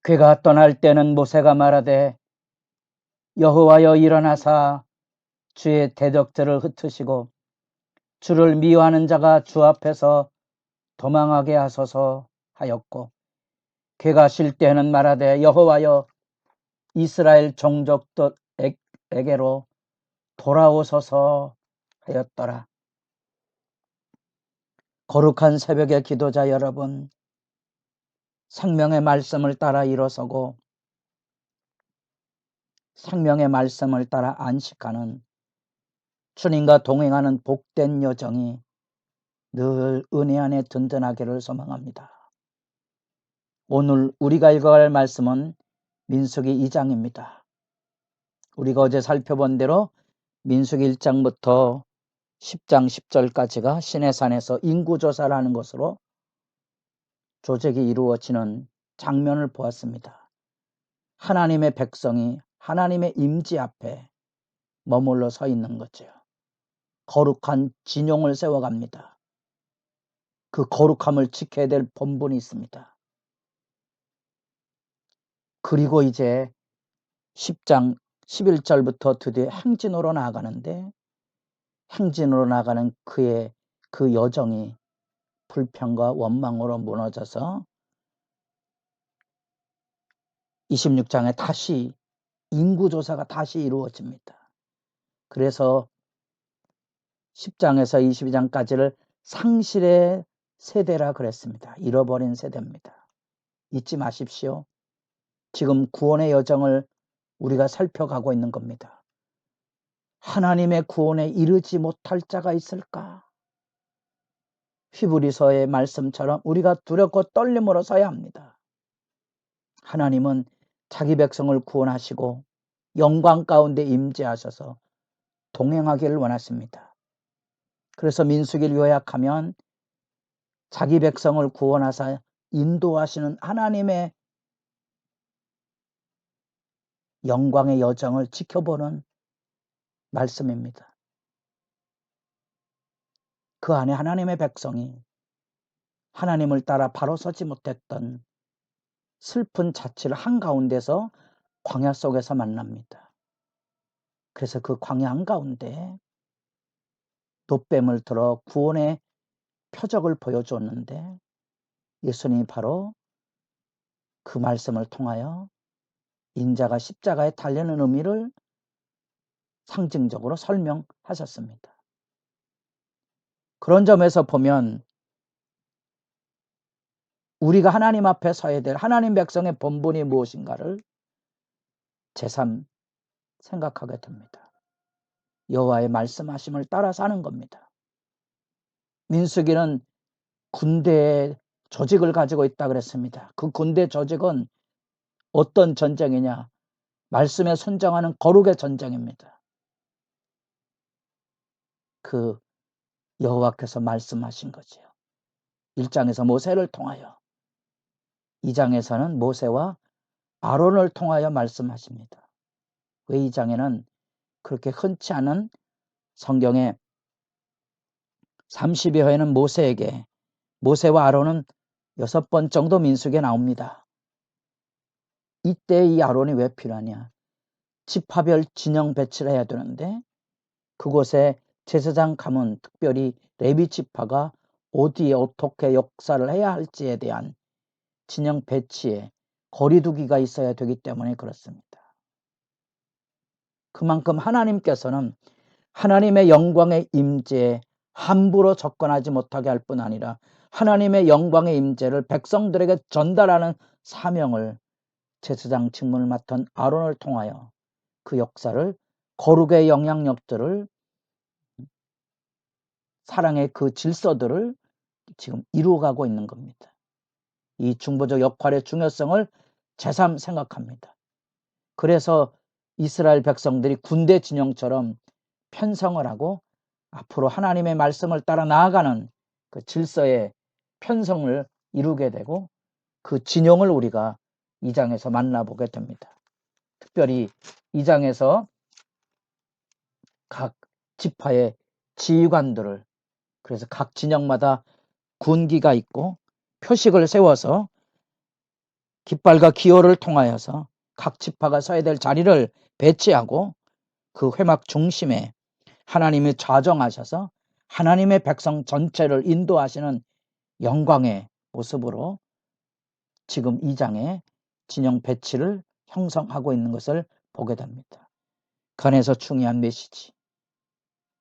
그가 떠날 때는 모세가 말하되 여호와여 일어나사 주의 대적들을 흩으시고 주를 미워하는 자가 주 앞에서 도망하게 하소서 하였고, 그가 쉴 때는 말하되 여호와여 이스라엘 종족들에게로 돌아오소서 하였더라. 거룩한 새벽의 기도자 여러분, 생명의 말씀을 따라 일어서고 생명의 말씀을 따라 안식하는 주님과 동행하는 복된 여정이 늘 은혜 안에 든든하기를 소망합니다. 오늘 우리가 읽어갈 말씀은 민수기 2장입니다. 우리가 어제 살펴본 대로 민수기 1장부터 10장 10절까지가 시내산에서 인구조사를 하는 것으로 조직이 이루어지는 장면을 보았습니다. 하나님의 백성이 하나님의 임재 앞에 머물러 서 있는 거죠. 거룩한 진용을 세워갑니다. 그 거룩함을 지켜야 될 본분이 있습니다. 그리고 이제 10장 11절부터 드디어 행진으로 나아가는데, 행진으로 나가는 그의 그 여정이 불평과 원망으로 무너져서 26장에 다시 인구조사가 다시 이루어집니다. 그래서 10장에서 22장까지를 상실의 세대라 그랬습니다. 잃어버린 세대입니다. 잊지 마십시오. 지금 구원의 여정을 우리가 살펴가고 있는 겁니다. 하나님의 구원에 이르지 못할 자가 있을까? 히브리서의 말씀처럼 우리가 두렵고 떨림으로 서야 합니다. 하나님은 자기 백성을 구원하시고 영광 가운데 임재하셔서 동행하기를 원하십니다. 그래서 민수기를 요약하면 자기 백성을 구원하사 인도하시는 하나님의 영광의 여정을 지켜보는 말씀입니다. 그 안에 하나님의 백성이 하나님을 따라 바로 서지 못했던 슬픈 자취를 한가운데서 광야 속에서 만납니다. 그래서 그 광야 한가운데 놋뱀을 들어 구원의 표적을 보여줬는데, 예수님이 바로 그 말씀을 통하여 인자가 십자가에 달리는 의미를 상징적으로 설명하셨습니다. 그런 점에서 보면 우리가 하나님 앞에 서야 될 하나님 백성의 본분이 무엇인가를 제삼 생각하게 됩니다. 여호와의 말씀하심을 따라 사는 겁니다. 민수기는 군대의 조직을 가지고 있다 그랬습니다. 그 군대 조직은 어떤 전쟁이냐? 말씀에 순종하는 거룩의 전쟁입니다. 그 여호와께서 말씀하신 거죠. 1장에서 모세를 통하여, 2장에서는 모세와 아론을 통하여 말씀하십니다. 왜 2장에는 그렇게 흔치 않은 성경에 30여 회는 모세에게, 모세와 아론은 6번 정도 민수기에 나옵니다. 이때 이 아론이 왜 필요하냐? 지파별 진영 배치를 해야 되는데 그곳에 제사장 가문, 특별히 레위 지파가 어디에 어떻게 역사를 해야 할지에 대한 진영 배치에 거리두기가 있어야 되기 때문에 그렇습니다. 그만큼 하나님께서는 하나님의 영광의 임재에 함부로 접근하지 못하게 할 뿐 아니라 하나님의 영광의 임재를 백성들에게 전달하는 사명을 제사장 직분을 맡은 아론을 통하여 그 역사를, 거룩의 영향력들을, 사랑의 그 질서들을 지금 이루어가고 있는 겁니다. 이 중보적 역할의 중요성을 제삼 생각합니다. 그래서 이스라엘 백성들이 군대 진영처럼 편성을 하고 앞으로 하나님의 말씀을 따라 나아가는 그 질서의 편성을 이루게 되고, 그 진영을 우리가 2장에서 만나보게 됩니다. 특별히 2장에서 각 지파의 지휘관들을, 그래서 각 진영마다 군기가 있고 표식을 세워서 깃발과 기호를 통하여서 각 지파가 서야 될 자리를 배치하고 그 회막 중심에 하나님이 좌정하셔서 하나님의 백성 전체를 인도하시는 영광의 모습으로 지금 2장의 진영 배치를 형성하고 있는 것을 보게 됩니다. 그 안에서 중요한 메시지,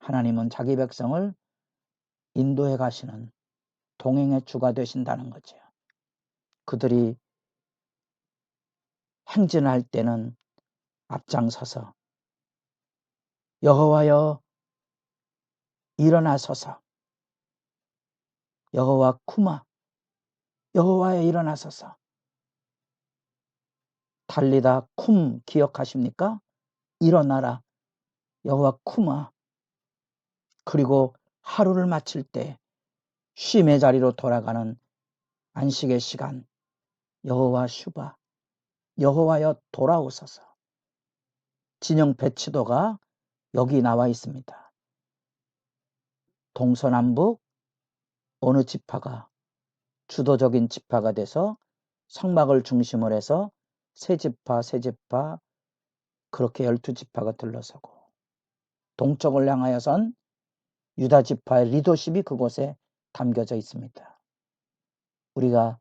하나님은 자기 백성을 인도해 가시는 동행의 주가 되신다는 거죠. 그들이 행진할 때는 앞장서서 여호와여 일어나소서, 여호와 쿠마, 여호와여 일어나소서. 달리다 쿰 기억하십니까? 일어나라, 여호와 쿠마. 그리고 하루를 마칠 때 쉼의 자리로 돌아가는 안식의 시간, 여호와 슈바, 여호와여 돌아오소서. 진영 배치도가 여기 나와 있습니다. 동서남북 어느 지파가 주도적인 지파가 돼서 성막을 중심으로 해서 세 지파 그렇게 12지파가 들러서고, 동쪽을 향하여선 유다 지파의 리더십이 그곳에 담겨져 있습니다. 우리가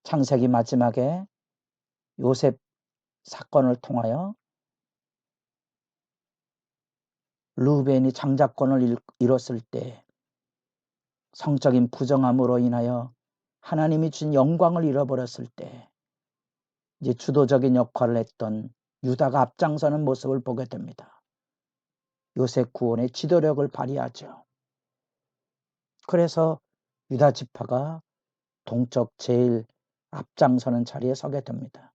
창세기 마지막에 요셉 사건을 통하여 르우벤이 장자권을 잃었을 때 성적인 부정함으로 인하여 하나님이 준 영광을 잃어버렸을 때 이제 주도적인 역할을 했던 유다가 앞장서는 모습을 보게 됩니다. 요셉 구원의 지도력을 발휘하죠. 그래서 유다 지파가 동쪽 제일 앞장서는 자리에 서게 됩니다.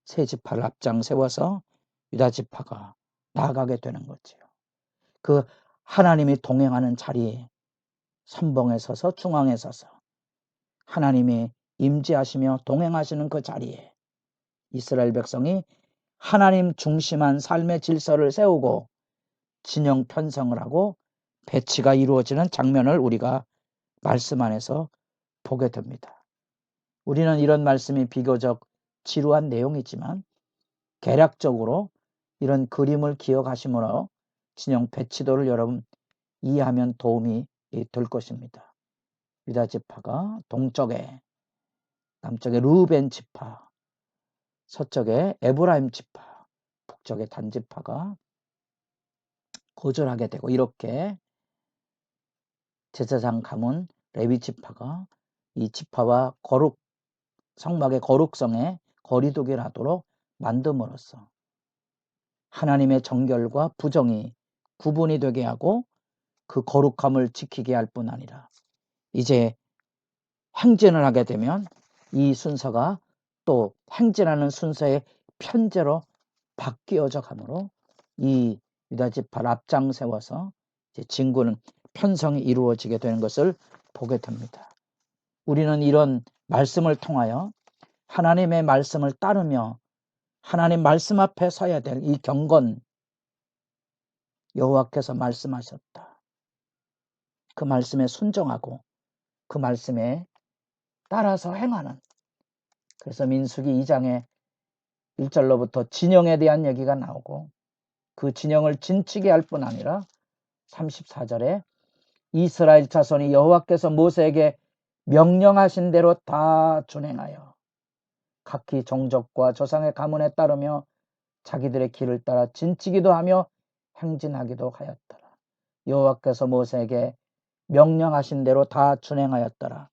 세 지파를 앞장 세워서 유다 지파가 나아가게 되는 거죠. 그 하나님이 동행하는 자리에 선봉에 서서 중앙에 서서 하나님이 임재하시며 동행하시는 그 자리에 이스라엘 백성이 하나님 중심한 삶의 질서를 세우고 진영 편성을 하고 배치가 이루어지는 장면을 우리가 말씀 안에서 보게 됩니다. 우리는 이런 말씀이 비교적 지루한 내용이지만 개략적으로 이런 그림을 기억하심으로 진영 배치도를 여러분 이해하면 도움이 될 것입니다. 유다 지파가 동쪽에, 남쪽에 르우벤 지파, 서쪽에 에브라임 지파, 북쪽에 단 지파가 거절하게 되고, 이렇게 제사장 가문 레위 지파가 이 지파와 성막의 거룩성에 거리두기를 하도록 만듦으로써 하나님의 정결과 부정이 구분이 되게 하고 그 거룩함을 지키게 할 뿐 아니라 이제 행진을 하게 되면 이 순서가 또 행진하는 순서의 편제로 바뀌어져 가므로 이 유다 지파를 앞장 세워서 이제 진군은 편성이 이루어지게 되는 것을 보게 됩니다. 우리는 이런 말씀을 통하여 하나님의 말씀을 따르며 하나님 말씀 앞에 서야 될 이 경건, 여호와께서 말씀하셨다, 그 말씀에 순종하고 그 말씀에 따라서 행하는, 그래서 민수기 2장에 1절로부터 진영에 대한 얘기가 나오고 그 진영을 진치게 할 뿐 아니라 34절에 이스라엘 자손이 여호와께서 모세에게 명령하신 대로 다 준행하여 각기 종족과 조상의 가문에 따르며 자기들의 길을 따라 진치기도 하며 행진하기도 하였더라. 여호와께서 모세에게 명령하신 대로 다 준행하였더라.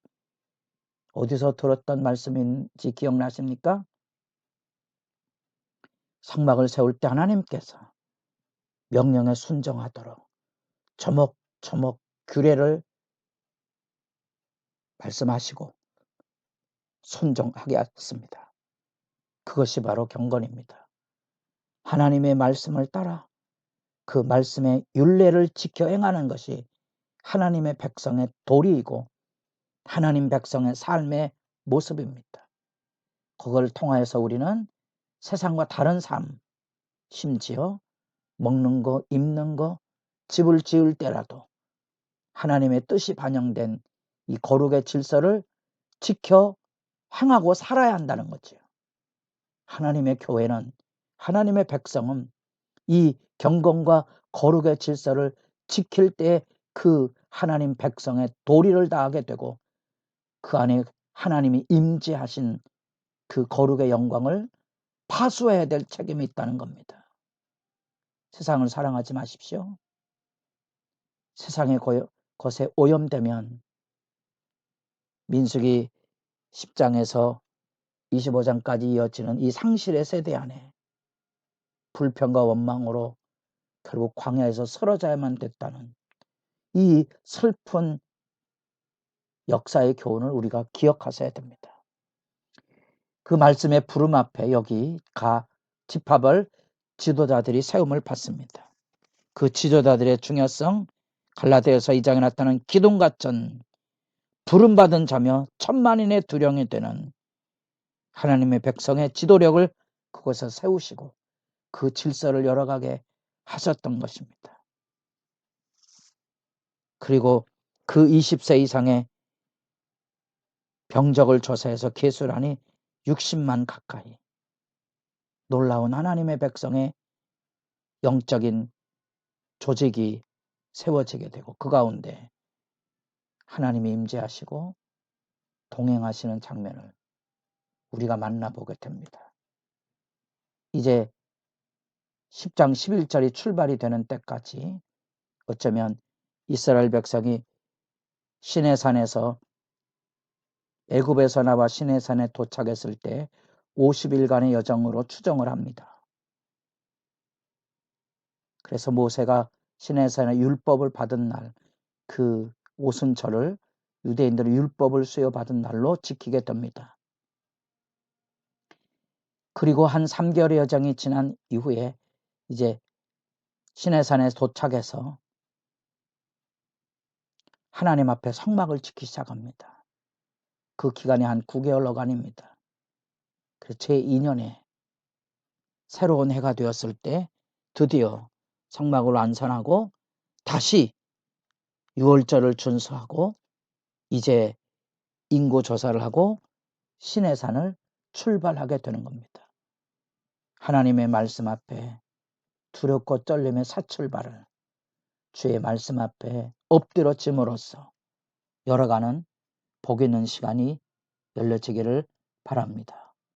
어디서 들었던 말씀인지 기억나십니까? 성막을 세울 때 하나님께서 명령에 순종하도록 조목조목 규례를 말씀하시고 순종하게 하셨습니다. 그것이 바로 경건입니다. 하나님의 말씀을 따라 그 말씀의 율례를 지켜 행하는 것이 하나님의 백성의 도리이고 하나님 백성의 삶의 모습입니다. 그걸 통하여서 우리는 세상과 다른 삶, 심지어 먹는 거, 입는 거, 집을 지을 때라도 하나님의 뜻이 반영된 이 거룩의 질서를 지켜 행하고 살아야 한다는 거죠. 하나님의 교회는, 하나님의 백성은 이 경건과 거룩의 질서를 지킬 때 그 하나님 백성의 도리를 다하게 되고 그 안에 하나님이 임재하신 그 거룩의 영광을 파수해야 될 책임이 있다는 겁니다. 세상을 사랑하지 마십시오. 세상의 것에 오염되면 민수기 10장에서 25장까지 이어지는 이 상실의 세대 안에 불평과 원망으로 결국 광야에서 쓰러져야만 됐다는 이 슬픈 역사의 교훈을 우리가 기억하셔야 됩니다. 그 말씀의 부름 앞에 여기 지파별 지도자들이 세움을 받습니다. 그 지도자들의 중요성, 갈라디아서 2장에 나타나는 기둥같은 부름받은 자며 천만인의 두령이 되는 하나님의 백성의 지도력을 그곳에 세우시고 그 질서를 열어가게 하셨던 것입니다. 그리고 그 20세 이상의 병적을 조사해서 계수하니 60만 가까이. 놀라운 하나님의 백성의 영적인 조직이 세워지게 되고 그 가운데 하나님이 임재하시고 동행하시는 장면을 우리가 만나보게 됩니다. 이제 10장 11절이 출발이 되는 때까지 어쩌면 이스라엘 백성이 시내산에서 애굽에서 나와 시내산에 도착했을 때 50일간의 여정으로 추정을 합니다. 그래서 모세가 시내산에 율법을 받은 날, 그 오순절을 유대인들의 율법을 수여받은 날로 지키게 됩니다. 그리고 한 3개월의 여정이 지난 이후에 이제 시내산에 도착해서 하나님 앞에 성막을 짓기 시작합니다. 그 기간이 한 9개월여간입니다. 그래서 제2년에 새로운 해가 되었을 때 드디어 성막을 완성하고 다시 6월절을 준수하고 이제 인구 조사를 하고 시내산을 출발하게 되는 겁니다. 하나님의 말씀 앞에 두렵고 떨림의 사출발을 주의 말씀 앞에 엎드러짐으로써 열어가는 복 있는 시간이 열려지기를 바랍니다.